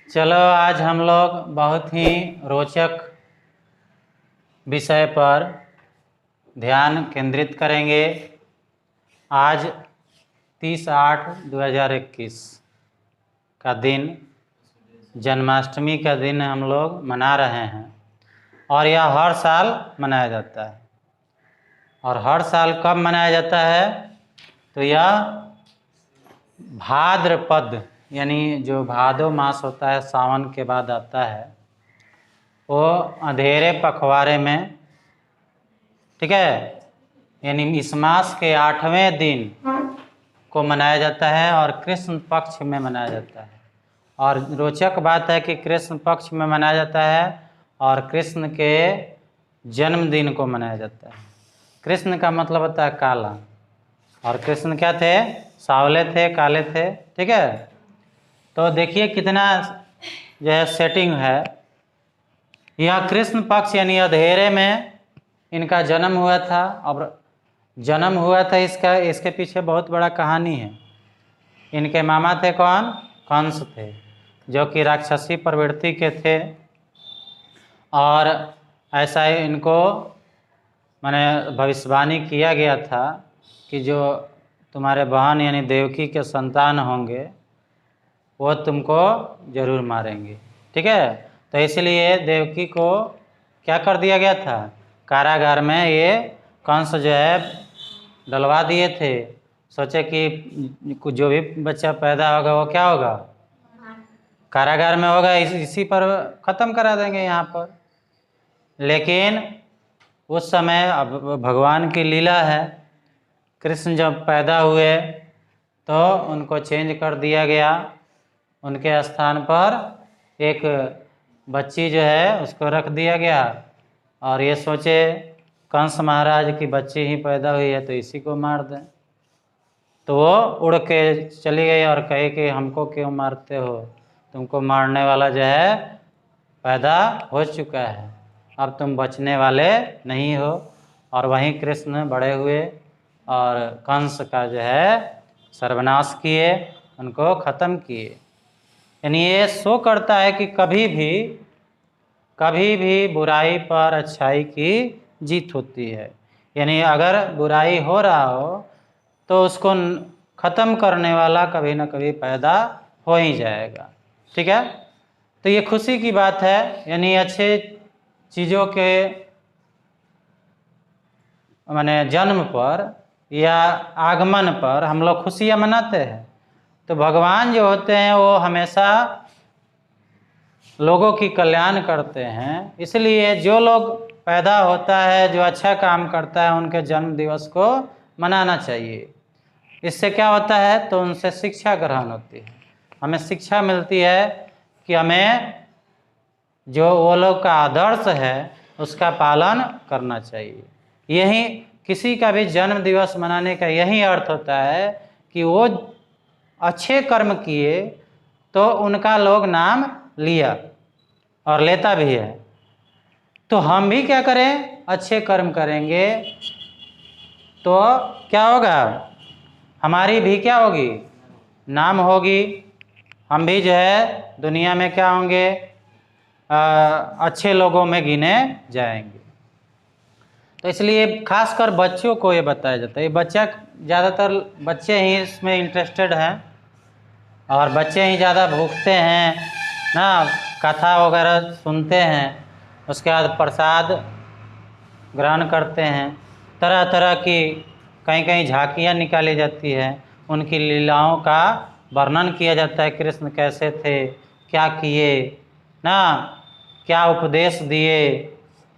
चलो आज हम लोग बहुत ही रोचक विषय पर ध्यान केंद्रित करेंगे। आज 30/8/2021 का दिन, जन्माष्टमी का दिन हम लोग मना रहे हैं और यह हर साल मनाया जाता है। और हर साल कब मनाया जाता है? तो यह भाद्रपद यानी जो भादो मास होता है, सावन के बाद आता है, वो अंधेरे पखवाड़े में, ठीक है, यानी इस मास के 8वें दिन को मनाया जाता है और कृष्ण पक्ष में मनाया जाता है। और रोचक बात है कि कृष्ण पक्ष में मनाया जाता है और कृष्ण के जन्मदिन को मनाया जाता है। कृष्ण का मतलब होता है काला, और कृष्ण क्या थे? सांवले थे, काले थे, ठीक है। तो देखिए कितना जो है सेटिंग है। यह कृष्ण पक्ष यानी अंधेरे में इनका जन्म हुआ था। और जन्म हुआ था इसके पीछे बहुत बड़ा कहानी है। इनके मामा थे कौन? कंस थे, जो कि राक्षसी प्रवृत्ति के थे। और ऐसा इनको माने भविष्यवाणी किया गया था कि जो तुम्हारे बहन यानी देवकी के संतान होंगे वो तुमको जरूर मारेंगे, ठीक है। तो इसलिए देवकी को क्या कर दिया गया था? कारागार में ये कंस जो है डलवा दिए थे। सोचे कि जो भी बच्चा पैदा होगा वो क्या होगा? कारागार में होगा, इसी पर ख़त्म करा देंगे यहाँ पर। लेकिन उस समय अब भगवान की लीला है, कृष्ण जब पैदा हुए तो उनको चेंज कर दिया गया। उनके स्थान पर एक बच्ची जो है उसको रख दिया गया। और ये सोचे कंस महाराज की बच्ची ही पैदा हुई है तो इसी को मार दें। तो वो उड़ के चली गई और कहे कि हमको क्यों मारते हो, तुमको मारने वाला जो है पैदा हो चुका है, अब तुम बचने वाले नहीं हो। और वहीं कृष्ण बड़े हुए और कंस का जो है सर्वनाश किए, उनको ख़त्म किए। यानी ये शो करता है कि कभी भी बुराई पर अच्छाई की जीत होती है। यानी अगर बुराई हो रहा हो तो उसको ख़त्म करने वाला कभी ना कभी पैदा हो ही जाएगा, ठीक है। तो ये खुशी की बात है, यानी अच्छे चीज़ों के माने जन्म पर या आगमन पर हम लोग खुशियाँ मनाते हैं। तो भगवान जो होते हैं वो हमेशा लोगों की कल्याण करते हैं। इसलिए जो लोग पैदा होता है, जो अच्छा काम करता है, उनके जन्म दिवस को मनाना चाहिए। इससे क्या होता है? तो उनसे शिक्षा ग्रहण होती है, हमें शिक्षा मिलती है कि हमें जो वो लोग का आदर्श है उसका पालन करना चाहिए। यही किसी का भी जन्म दिवस मनाने का यही अर्थ होता है कि वो अच्छे कर्म किए तो उनका लोग नाम लिया और लेता भी है। तो हम भी क्या करें? अच्छे कर्म करेंगे तो क्या होगा? हमारी भी क्या होगी? नाम होगी। हम भी जो है दुनिया में क्या होंगे? अच्छे लोगों में गिने जाएंगे। तो इसलिए खासकर बच्चों को ये बताया जाता है। ये ज़्यादातर बच्चे ही इसमें इंटरेस्टेड हैं और बच्चे ही ज़्यादा भूखते हैं ना, कथा वगैरह सुनते हैं, उसके बाद प्रसाद ग्रहण करते हैं। तरह तरह की कहीं कहीं झांकियाँ निकाली जाती है, उनकी लीलाओं का वर्णन किया जाता है। कृष्ण कैसे थे, क्या किए ना, क्या उपदेश दिए।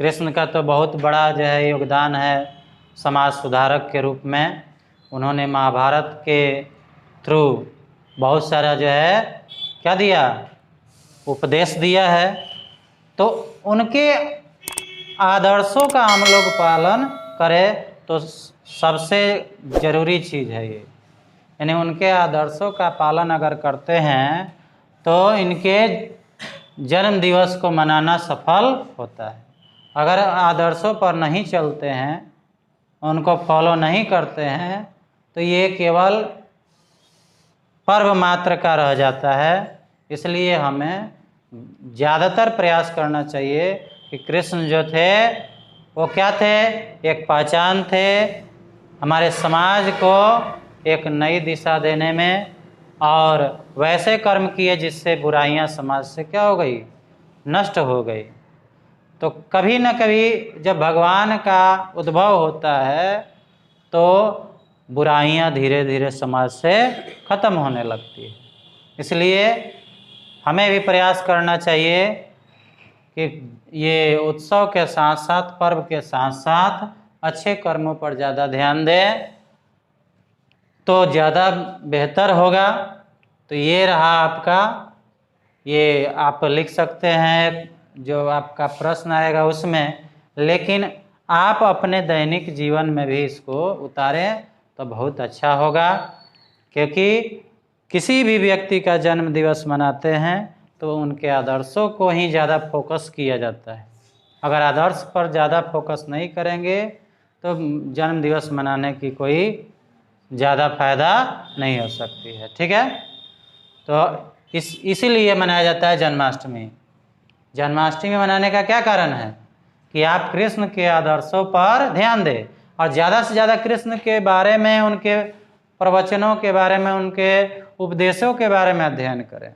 कृष्ण का तो बहुत बड़ा जो है योगदान है समाज सुधारक के रूप में। उन्होंने महाभारत के थ्रू बहुत सारा जो है क्या दिया? उपदेश दिया है। तो उनके आदर्शों का हम लोग पालन करें तो सबसे ज़रूरी चीज़ है ये। यानी उनके आदर्शों का पालन अगर करते हैं तो इनके जन्म दिवस को मनाना सफल होता है। अगर आदर्शों पर नहीं चलते हैं, उनको फॉलो नहीं करते हैं, तो ये केवल पर्व मात्र का रह जाता है। इसलिए हमें ज़्यादातर प्रयास करना चाहिए कि कृष्ण जो थे वो क्या थे, एक पहचान थे हमारे समाज को एक नई दिशा देने में, और वैसे कर्म किए जिससे बुराइयां समाज से क्या हो गई, नष्ट हो गई। तो कभी न कभी जब भगवान का उद्भव होता है तो बुराइयां धीरे धीरे समाज से खत्म होने लगती है। इसलिए हमें भी प्रयास करना चाहिए कि ये उत्सव के साथ साथ, पर्व के साथ साथ अच्छे कर्मों पर ज़्यादा ध्यान दें तो ज़्यादा बेहतर होगा। तो ये रहा आपका, ये आप लिख सकते हैं जो आपका प्रश्न आएगा उसमें, लेकिन आप अपने दैनिक जीवन में भी इसको उतारें तो बहुत अच्छा होगा। क्योंकि किसी भी व्यक्ति का जन्म दिवस मनाते हैं तो उनके आदर्शों को ही ज़्यादा फोकस किया जाता है। अगर आदर्श पर ज़्यादा फोकस नहीं करेंगे तो जन्म दिवस मनाने की कोई ज़्यादा फायदा नहीं हो सकती है। ठीक है, तो इसीलिए मनाया जाता है जन्माष्टमी। जन्माष्टमी मनाने का क्या कारण है कि आप कृष्ण के आदर्शों पर ध्यान दें और ज़्यादा से ज़्यादा कृष्ण के बारे में, उनके प्रवचनों के बारे में, उनके उपदेशों के बारे में अध्ययन करें।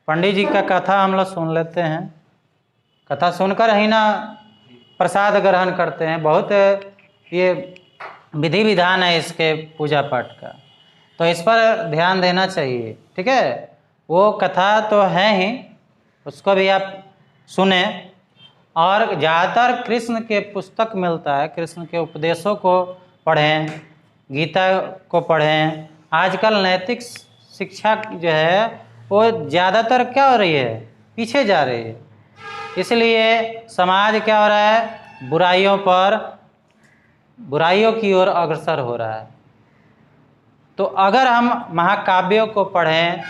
पंडित जी का कथा हम लोग सुन लेते हैं, कथा सुनकर ही ना प्रसाद ग्रहण करते हैं। बहुत ये विधि विधान है इसके पूजा पाठ का, तो इस पर ध्यान देना चाहिए। ठीक है, वो कथा तो है ही, उसको भी आप सुने। और ज़्यादातर कृष्ण के पुस्तक मिलता है, कृष्ण के उपदेशों को पढ़ें, गीता को पढ़ें। आजकल नैतिक शिक्षा जो है वो ज़्यादातर क्या हो रही है, पीछे जा रही है। इसलिए समाज क्या हो रहा है, बुराइयों की ओर अग्रसर हो रहा है। तो अगर हम महाकाव्यों को पढ़ें,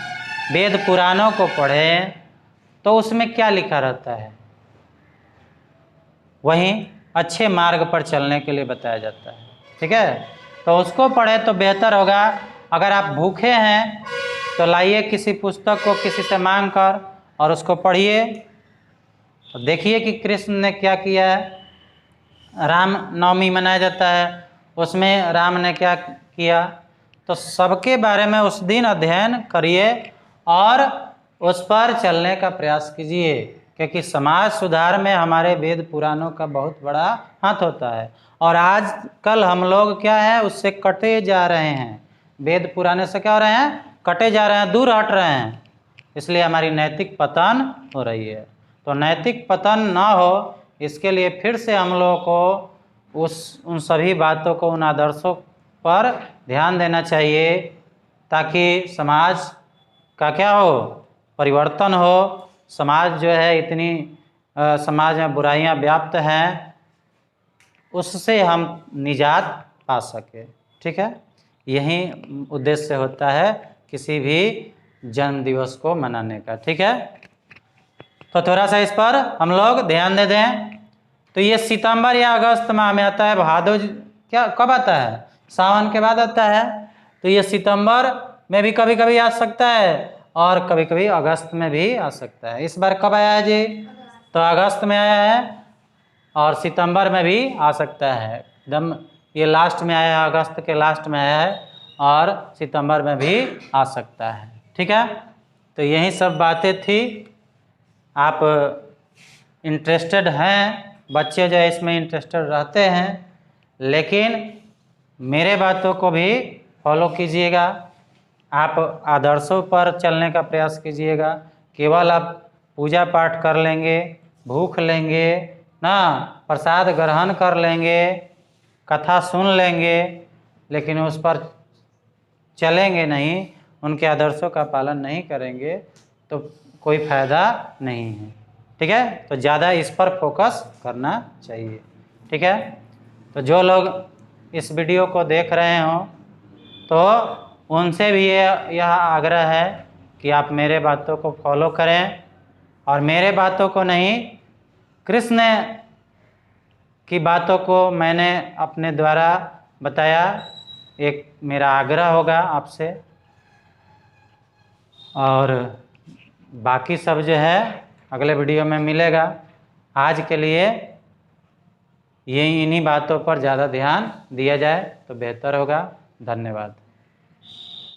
वेद पुराणों को पढ़ें, तो उसमें क्या लिखा रहता है, वहीं अच्छे मार्ग पर चलने के लिए बताया जाता है। ठीक है, तो उसको पढ़ें तो बेहतर होगा। अगर आप भूखे हैं तो लाइए किसी पुस्तक को किसी से मांग कर और उसको पढ़िए, तो देखिए कि कृष्ण ने क्या किया है। राम नवमी मनाया जाता है, उसमें राम ने क्या किया, तो सबके बारे में उस दिन अध्ययन करिए और उस पर चलने का प्रयास कीजिए। क्योंकि समाज सुधार में हमारे वेद पुराणों का बहुत बड़ा हाथ होता है। और आज कल हम लोग क्या है, उससे कटे जा रहे हैं, वेद पुराने से क्या हो रहे हैं, कटे जा रहे हैं, दूर हट रहे हैं। इसलिए हमारी नैतिक पतन हो रही है। तो नैतिक पतन ना हो इसके लिए फिर से हम लोगों को उन सभी बातों को, उन आदर्शों पर ध्यान देना चाहिए, ताकि समाज का क्या हो, परिवर्तन हो। समाज जो है इतनी समाज में बुराइयां व्याप्त हैं, उससे हम निजात पा सके। ठीक है, यही उद्देश्य होता है किसी भी जन्म दिवस को मनाने का। ठीक है, तो थोड़ा सा इस पर हम लोग ध्यान दे दें। तो ये सितंबर या अगस्त माह में आता है। भादो क्या कब आता है, सावन के बाद आता है। तो ये सितंबर में भी कभी कभी आ सकता है और कभी कभी अगस्त में भी आ सकता है। इस बार कब आया है जी, तो अगस्त में आया है और सितंबर में भी आ सकता है। एकदम ये लास्ट में आया है, अगस्त के लास्ट में आया है और सितंबर में भी आ सकता है। ठीक है, तो यही सब बातें थी। आप इंटरेस्टेड हैं, बच्चे जो है इसमें इंटरेस्टेड रहते हैं, लेकिन मेरे बातों को भी फॉलो कीजिएगा। आप आदर्शों पर चलने का प्रयास कीजिएगा। केवल आप पूजा पाठ कर लेंगे, भूख लेंगे ना, प्रसाद ग्रहण कर लेंगे, कथा सुन लेंगे, लेकिन उस पर चलेंगे नहीं, उनके आदर्शों का पालन नहीं करेंगे तो कोई फायदा नहीं है। ठीक है, तो ज़्यादा इस पर फोकस करना चाहिए। ठीक है, तो जो लोग इस वीडियो को देख रहे हों तो उनसे भी यह आग्रह है कि आप मेरे बातों को फॉलो करें, और मेरे बातों को नहीं, कृष्ण की बातों को मैंने अपने द्वारा बताया, एक मेरा आग्रह होगा आपसे। और बाकी सब जो है अगले वीडियो में मिलेगा। आज के लिए इन्हीं बातों पर ज़्यादा ध्यान दिया जाए तो बेहतर होगा। धन्यवाद।